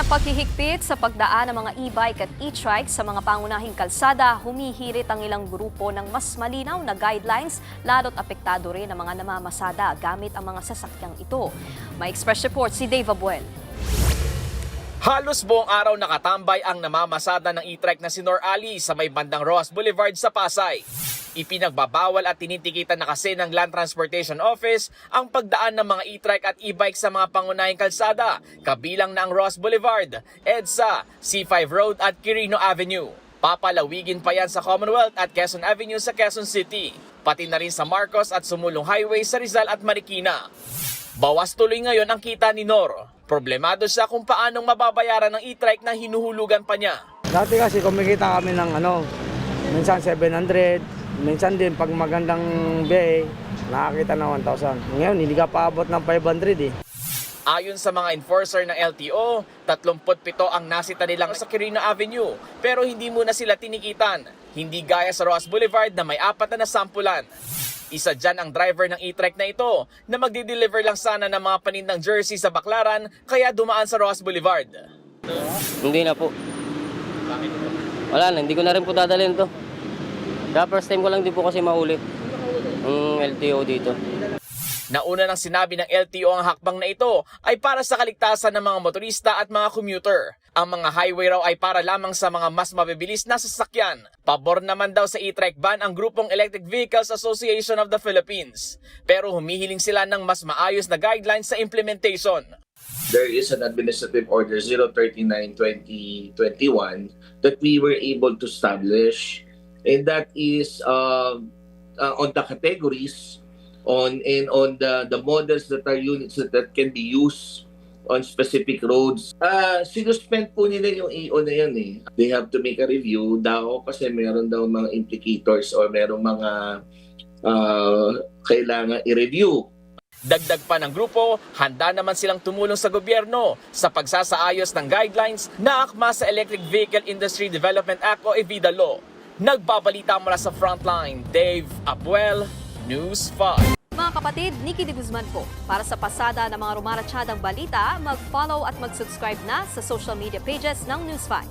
paghihigpit sa pagdaan ng mga e-bike at e-trike sa mga pangunahing kalsada, humihirit ang ilang grupo ng mas malinaw na guidelines, lalo't apektado rin ang mga namamasada gamit ang mga sasakyang ito. May Express Report si Dave Abuel. Halos buong araw nakatambay ang namamasada ng e-trike na si Nor Ali sa may bandang Roas Boulevard sa Pasay. Ipinagbabawal at tinitikitan na kasi ng Land Transportation Office ang pagdaan ng mga e-trike at e-bike sa mga pangunahing kalsada, kabilang na ang Roas Boulevard, EDSA, C5 Road at Quirino Avenue. Papalawigin pa yan sa Commonwealth at Quezon Avenue sa Quezon City, pati na rin sa Marcos at Sumulong Highway sa Rizal at Marikina. Bawas tuloy ngayon ang kita ni Nor. Problemado siya kung paanong mababayaran ng e-trike na hinuhulugan pa niya. Dati kasi kumikita kami ng minsan 700, minsan din pag magandang biyahe, nakakita na 1,000. Ngayon, hindi ka paabot ng 500 eh. Ayon sa mga enforcer ng LTO, 37 ang nasita nilang sa Quirino Avenue, pero hindi muna sila tinikitan. Hindi gaya sa Roas Boulevard na may 4 na nasampulan. Isa dyan ang driver ng e-trike na ito na magdi-deliver lang sana ng mga panindang jersey sa Baclaran kaya dumaan sa Roas Boulevard. Hindi na po. Wala na, hindi ko na rin po dadalhin to. Kaya first time ko lang din po kasi mahuli ang LTO dito. Nauna nang sinabi ng LTO ang hakbang na ito ay para sa kaligtasan ng mga motorista at mga commuter. Ang mga highway raw ay para lamang sa mga mas mabibilis na sasakyan. Pabor naman daw sa e-trike ban ang grupong Electric Vehicles Association of the Philippines. Pero humihiling sila ng mas maayos na guidelines sa implementation. There is an Administrative Order 039/2021 that we were able to establish, and that is on the categories on the models that are units that can be used on specific roads. Sinuspend po nila yung EO na yan eh. They have to make a review daw kasi meron daw mga implicators or meron mga kailangan i-review. Dagdag pa ng grupo, handa naman silang tumulong sa gobyerno sa pagsasaayos ng guidelines na akma sa Electric Vehicle Industry Development Act o EVIDA Law. Nagbabalita mula sa Frontline, Dave Abuel, News 5. Mga kapatid, Nikki de Guzman po. Para sa pasada ng mga rumaratsyadang balita, mag-follow at mag-subscribe na sa social media pages ng News 5.